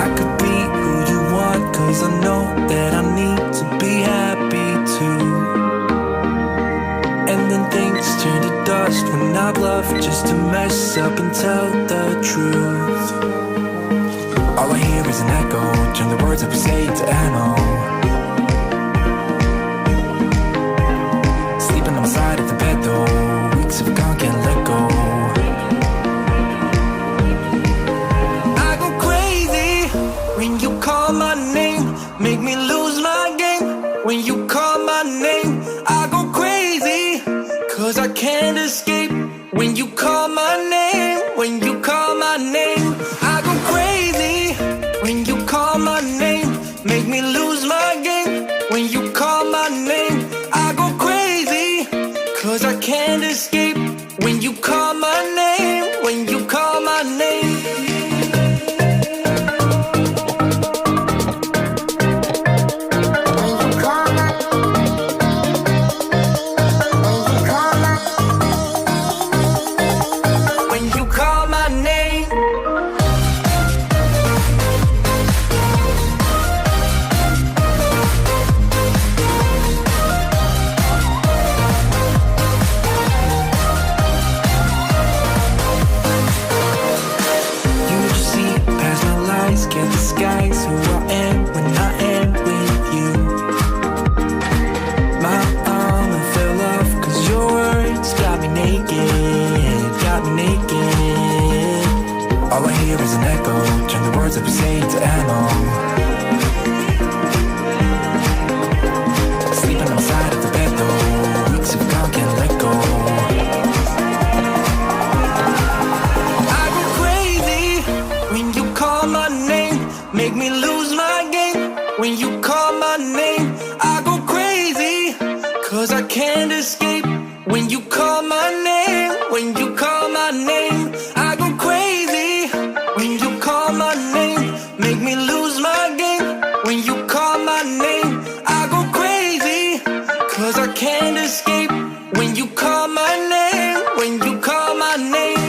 I could be who you want, 'cause I know that I need to be happy too. And then things turn to dust when I bluff just to mess up and tell the truth. All I hear is an echo, turn the words that we say to ammo. Sleeping on the side of the bed though, weeks have gone, can't let go. I go crazy when you call my name, make me lose my game. When you call my name, I go crazy, 'cause I can't escape. When you call my name, when you call my name, I go crazy. When you call my name, make me lose my game. When you call my name, I go crazy, 'cause I can't escape. When you call my name, when you call my name. Can't disguise who I am when I am with you. My armor fell off 'cause your words got me naked, got me naked. All I hear is an echo, turn the words that we say to ammo. Sleeping on the side of the bed though, weeks have gone, can't let go. I go crazy when you call my name, make me lose my game. When you call my name, I go crazy, 'cause I can't escape. When you call my name, when you call my name, I go crazy. When you call my name, make me lose my game. When you call my name, I go crazy, 'cause I can't escape. When you call my name, when you call my name.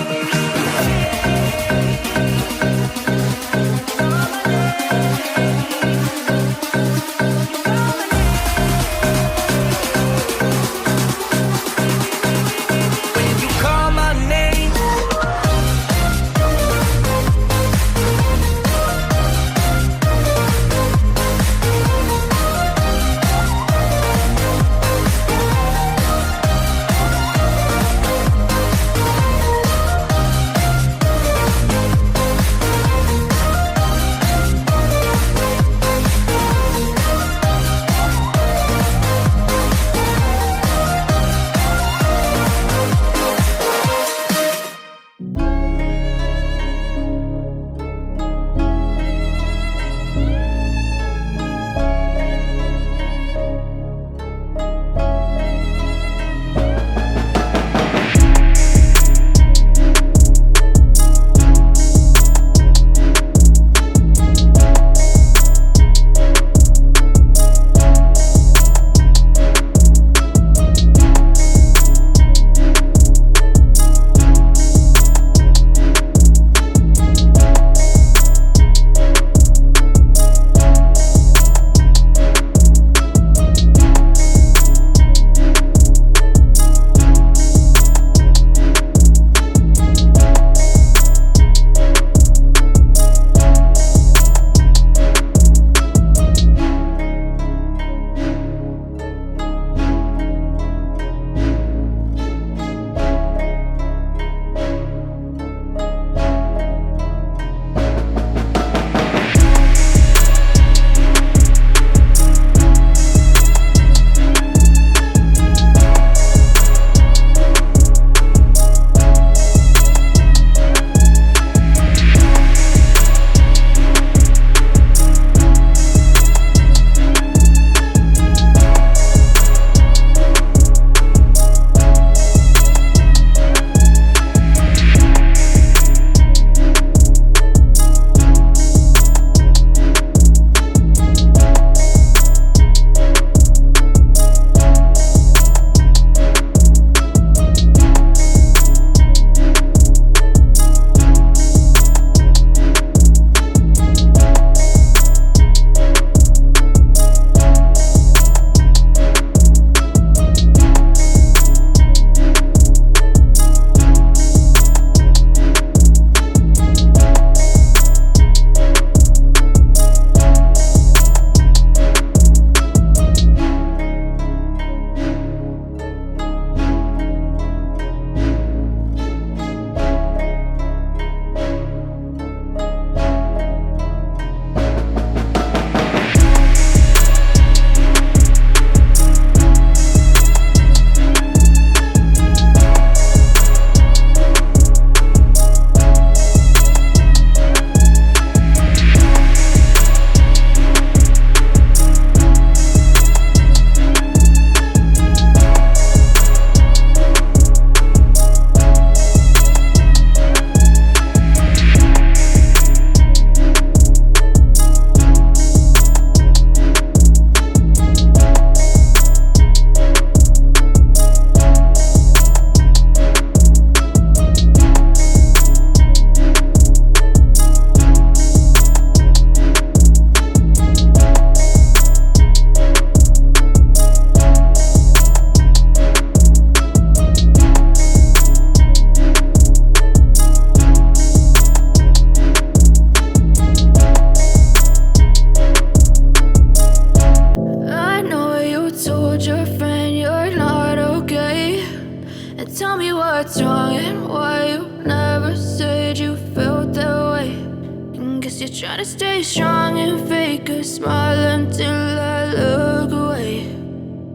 Guess you're trying to stay strong and fake a smile until I look away.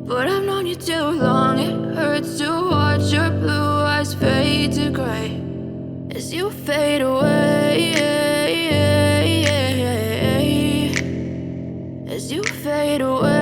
But I've known you too long, it hurts to watch your blue eyes fade to gray as you fade away, as you fade away.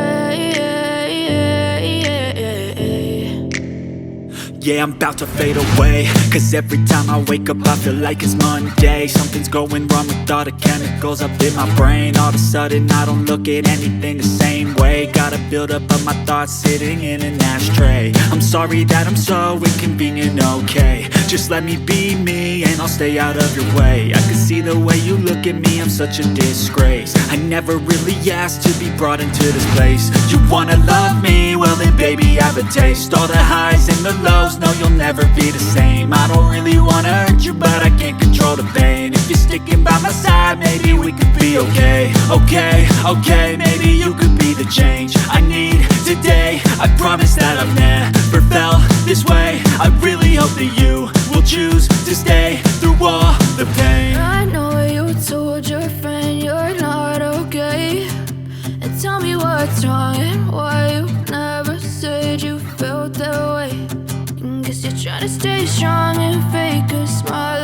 Yeah, I'm about to fade away, cause every time I wake up I feel like it's Monday. Something's going wrong with all the chemicals up in my brain. All of a sudden I don't look at anything the same way. Gotta build up of my thoughts sitting in an ashtray. I'm sorry that I'm so inconvenient, okay. Just let me be me and I'll stay out of your way. I can see the way you look at me, I'm such a disgrace. I never really asked to be brought into this place. You wanna love me? Well then baby I have a taste. All the highs and the lows, no you'll never be the same. I don't really wanna hurt you but I can't control the pain. If you're sticking by my side maybe we could be okay. Okay, maybe you could be the change I need today. I promise that I've never felt this way. I really hope that you will choose to stay through all the pain. I know you told your friend you're not okay, and tell me what's wrong and why you never said you felt that way. Guess you're trying to stay strong and fake a smile